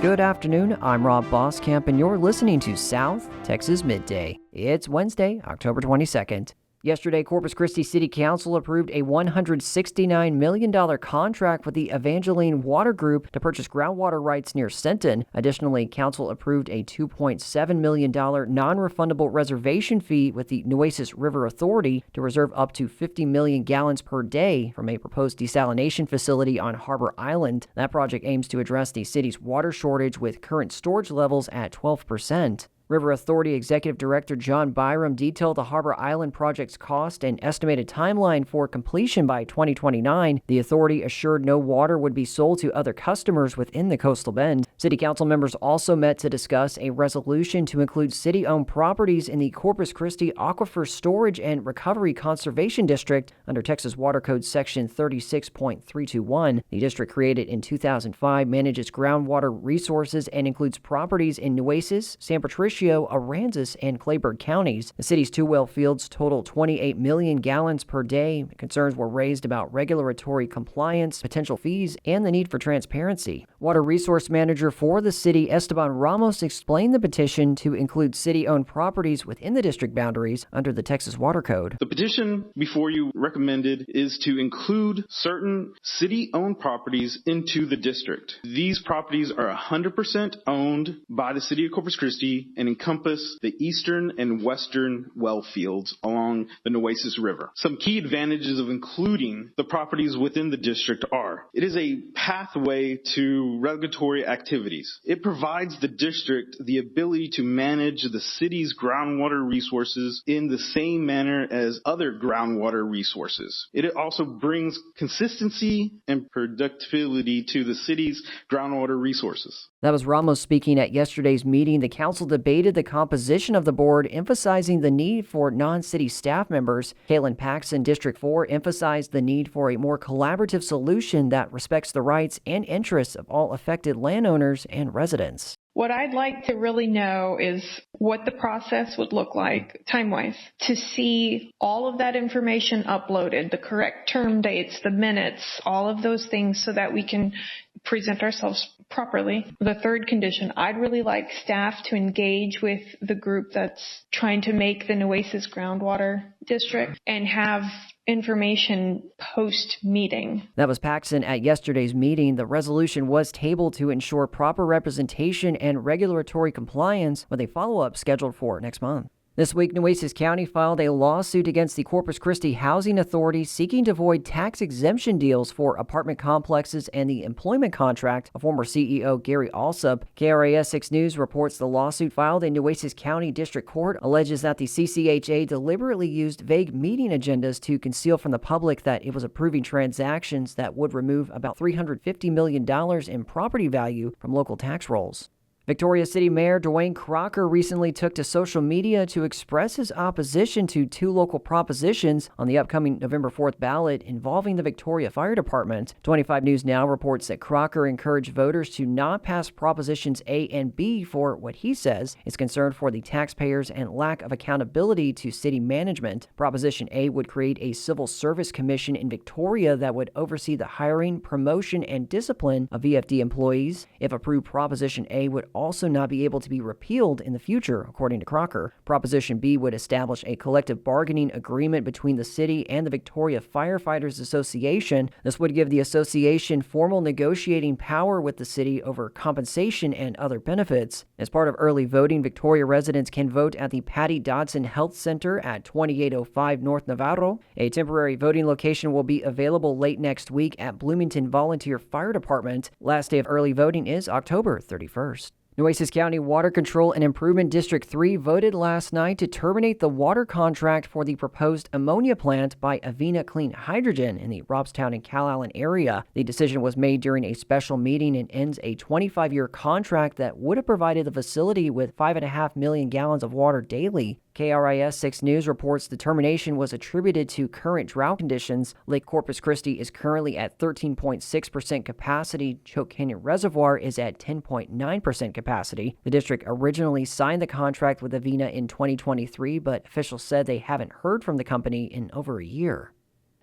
Good afternoon, I'm Rob Boskamp, and you're listening to South Texas Midday. It's Wednesday, October 22nd. Yesterday, Corpus Christi City Council approved a $169 million contract with the Evangeline Water Group to purchase groundwater rights near Sinton. Additionally, Council approved a $2.7 million non-refundable reservation fee with the Nueces River Authority to reserve up to 50 million gallons per day from a proposed desalination facility on Harbor Island. That project aims to address the city's water shortage with current storage levels at 12%. River Authority Executive Director John Byram detailed the Harbor Island project's cost and estimated timeline for completion by 2029. The authority assured no water would be sold to other customers within the coastal bend. City Council members also met to discuss a resolution to include city-owned properties in the Corpus Christi Aquifer Storage and Recovery Conservation District under Texas Water Code Section 36.321. The district, created in 2005, manages groundwater resources and includes properties in Nueces, San Patricio, Aransas, and Clayburgh counties. The city's two well fields total 28 million gallons per day. Concerns were raised about regulatory compliance, potential fees, and the need for transparency. Water Resource Manager for the city, Esteban Ramos, explained the petition to include city-owned properties within the district boundaries under the Texas Water Code. The petition before you recommended is to include certain city-owned properties into the district. These properties are 100% owned by the city of Corpus Christi and encompass the eastern and western well fields along the Nueces River. Some key advantages of including the properties within the district are: it is a pathway to regulatory activities. It provides the district the ability to manage the city's groundwater resources in the same manner as other groundwater resources. It also brings consistency and predictability to the city's groundwater resources. That was Ramos speaking at yesterday's meeting. The council debated the composition of the board, emphasizing the need for non-city staff members. Kaylin Paxson, District 4, emphasized the need for a more collaborative solution that respects the rights and interests of all affected landowners and residents. What I'd like to really know is what the process would look like time-wise, to see all of that information uploaded, the correct term dates, the minutes, all of those things, so that we can present ourselves properly. The third condition, I'd really like staff to engage with the group that's trying to make the Nueces groundwater district and have information post-meeting. That was Paxson at yesterday's meeting. The resolution was tabled to ensure proper representation and regulatory compliance with a follow-up scheduled for next month. This week, Nueces County filed a lawsuit against the Corpus Christi Housing Authority seeking to void tax exemption deals for apartment complexes and the employment contract of former CEO Gary Alsop. KRAS 6 News reports the lawsuit filed in Nueces County District Court alleges that the CCHA deliberately used vague meeting agendas to conceal from the public that it was approving transactions that would remove about $350 million in property value from local tax rolls. Victoria City Mayor Dwayne Crocker recently took to social media to express his opposition to two local propositions on the upcoming November 4th ballot involving the Victoria Fire Department. 25 News Now reports that Crocker encouraged voters to not pass Propositions A and B for what he says is concern for the taxpayers and lack of accountability to city management. Proposition A would create a civil service commission in Victoria that would oversee the hiring, promotion, and discipline of VFD employees. If approved, Proposition A would also not be able to be repealed in the future, according to Crocker. Proposition B would establish a collective bargaining agreement between the city and the Victoria Firefighters Association. This would give the association formal negotiating power with the city over compensation and other benefits. As part of early voting, Victoria residents can vote at the Patty Dodson Health Center at 2805 North Navarro. A temporary voting location will be available late next week at Bloomington Volunteer Fire Department. Last day of early voting is October 31st. Nueces County Water Control and Improvement District 3 voted last night to terminate the water contract for the proposed ammonia plant by Avena Clean Hydrogen in the Robstown and Calallen area. The decision was made during a special meeting and ends a 25-year contract that would have provided the facility with 5.5 million gallons of water daily. KRAS 6 News reports the termination was attributed to current drought conditions. Lake Corpus Christi is currently at 13.6% capacity. Choke Canyon Reservoir is at 10.9% capacity. The district originally signed the contract with Avena in 2023, but officials said they haven't heard from the company in over a year.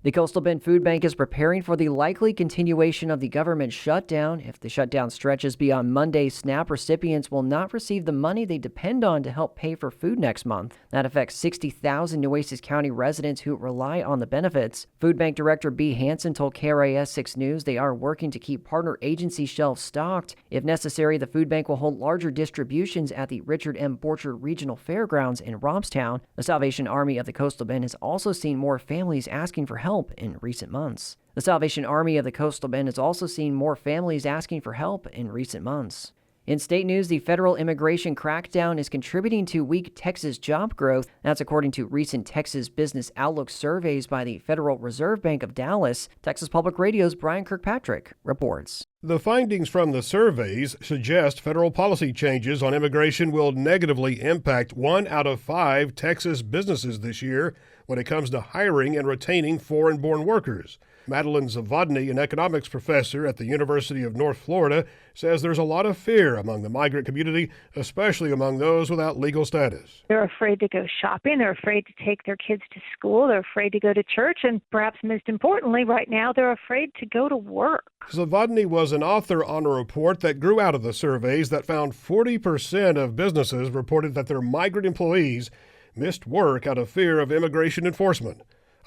The Coastal Bend Food Bank is preparing for the likely continuation of the government shutdown. If the shutdown stretches beyond Monday, SNAP recipients will not receive the money they depend on to help pay for food next month. That affects 60,000 Nueces County residents who rely on the benefits. Food Bank Director B. Hansen told KRAS 6 News they are working to keep partner agency shelves stocked. If necessary, the food bank will hold larger distributions at the Richard M. Borchard Regional Fairgrounds in Robstown. The Salvation Army of the Coastal Bend has also seen more families asking for help in recent months. The Salvation Army of the Coastal Bend has also seen more families asking for help in recent months. In state news, the federal immigration crackdown is contributing to weak Texas job growth. That's according to recent Texas Business Outlook surveys by the Federal Reserve Bank of Dallas. Texas Public Radio's Brian Kirkpatrick reports. The findings from the surveys suggest federal policy changes on immigration will negatively impact 1 out of 5 Texas businesses this year when it comes to hiring and retaining foreign-born workers. Madeline Zavodny, an economics professor at the University of North Florida, says there's a lot of fear among the migrant community, especially among those without legal status. They're afraid to go shopping. They're afraid to take their kids to school. They're afraid to go to church. And perhaps most importantly, right now, they're afraid to go to work. Zavodny was an author on a report that grew out of the surveys that found 40% of businesses reported that their migrant employees missed work out of fear of immigration enforcement.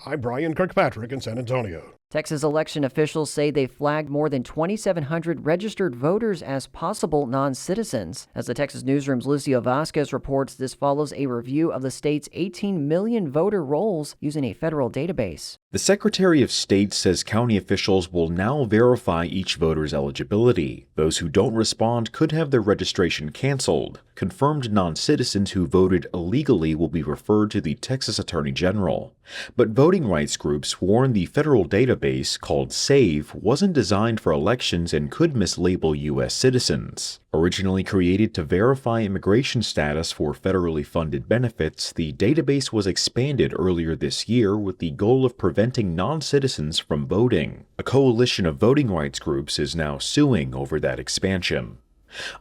I'm Brian Kirkpatrick in San Antonio. Texas election officials say they flagged more than 2,700 registered voters as possible non-citizens. As the Texas Newsroom's Lucio Vasquez reports, this follows a review of the state's 18 million voter rolls using a federal database. The Secretary of State says county officials will now verify each voter's eligibility. Those who don't respond could have their registration canceled. Confirmed non-citizens who voted illegally will be referred to the Texas Attorney General. But voting rights groups warn the federal database, called SAVE, wasn't designed for elections and could mislabel U.S. citizens. Originally created to verify immigration status for federally funded benefits, the database was expanded earlier this year with the goal of preventing non-citizens from voting. A coalition of voting rights groups is now suing over that expansion.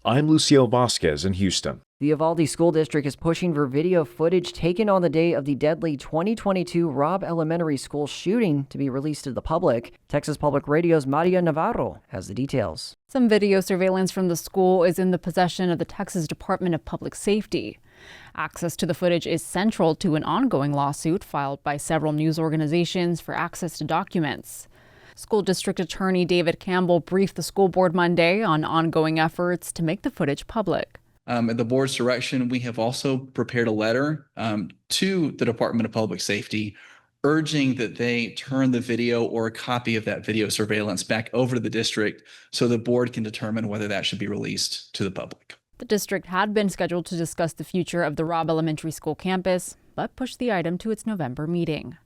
I'm Lucio Vasquez in Houston. The Uvalde School District is pushing for video footage taken on the day of the deadly 2022 Robb Elementary School shooting to be released to the public. Texas Public Radio's Maria Navarro has the details. Some video surveillance from the school is in the possession of the Texas Department of Public Safety. Access to the footage is central to an ongoing lawsuit filed by several news organizations for access to documents. School District Attorney David Campbell briefed the school board Monday on ongoing efforts to make the footage public. At the board's direction, we have also prepared a letter to the Department of Public Safety urging that they turn the video or a copy of that video surveillance back over to the district so the board can determine whether that should be released to the public. The district had been scheduled to discuss the future of the Robb Elementary School campus, but pushed the item to its November meeting.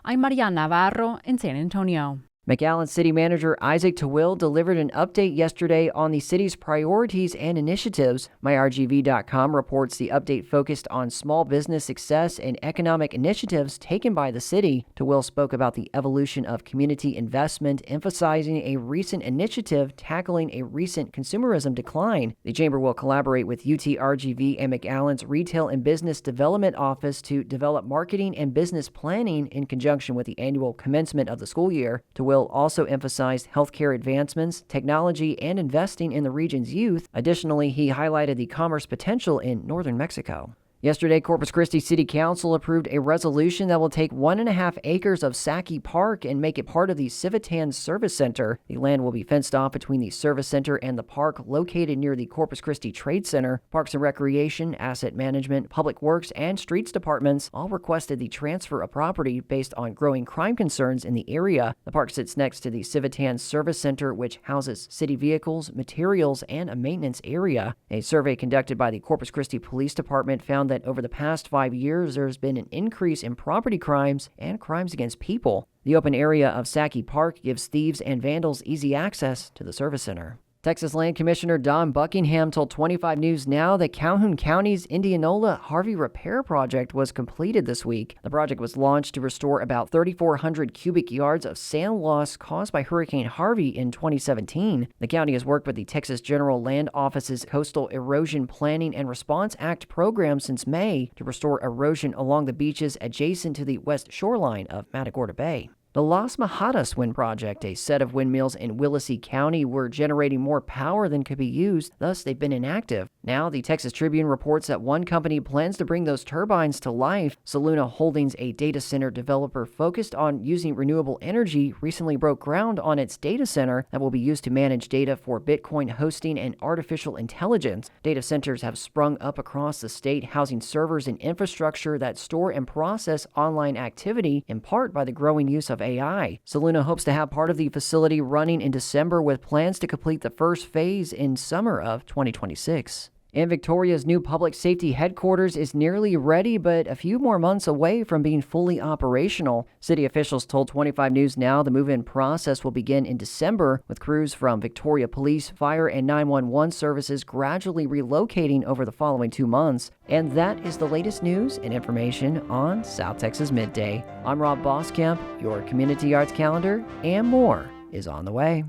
I'm Maria Navarro in San Antonio. McAllen City Manager Isaac Tawil delivered an update yesterday on the city's priorities and initiatives. MyRGV.com reports the update focused on small business success and economic initiatives taken by the city. Tawil spoke about the evolution of community investment, emphasizing a recent initiative tackling a recent consumerism decline. The chamber will collaborate with UTRGV and McAllen's Retail and Business Development Office to develop marketing and business planning in conjunction with the annual commencement of the school year. Tawil also emphasized healthcare advancements, technology, and investing in the region's youth. Additionally, he highlighted the commerce potential in northern Mexico. Yesterday, Corpus Christi City Council approved a resolution that will take 1.5 acres of Sacky Park and make it part of the Civitan Service Center. The land will be fenced off between the Service Center and the park located near the Corpus Christi Trade Center. Parks and Recreation, Asset Management, Public Works, and Streets departments all requested the transfer of property based on growing crime concerns in the area. The park sits next to the Civitan Service Center, which houses city vehicles, materials, and a maintenance area. A survey conducted by the Corpus Christi Police Department found that over the past 5 years, there's been an increase in property crimes and crimes against people. The open area of Sacky Park gives thieves and vandals easy access to the service center. Texas Land Commissioner Don Buckingham told 25 News Now that Calhoun County's Indianola Harvey Repair Project was completed this week. The project was launched to restore about 3,400 cubic yards of sand loss caused by Hurricane Harvey in 2017. The county has worked with the Texas General Land Office's Coastal Erosion Planning and Response Act program since May to restore erosion along the beaches adjacent to the west shoreline of Matagorda Bay. The Las Majadas wind project, a set of windmills in Nueces County, were generating more power than could be used, thus they've been inactive. Now, the Texas Tribune reports that one company plans to bring those turbines to life. Soluna Holdings, a data center developer focused on using renewable energy, recently broke ground on its data center that will be used to manage data for Bitcoin hosting and artificial intelligence. Data centers have sprung up across the state, housing servers and infrastructure that store and process online activity, in part by the growing use of AI. Soluna hopes to have part of the facility running in December, with plans to complete the first phase in summer of 2026. And Victoria's new public safety headquarters is nearly ready, but a few more months away from being fully operational. City officials told 25 News Now the move-in process will begin in December, with crews from Victoria Police, Fire, and 911 services gradually relocating over the following 2 months. And that is the latest news and information on South Texas Midday. I'm Rob Boskamp. Your community arts calendar and more is on the way.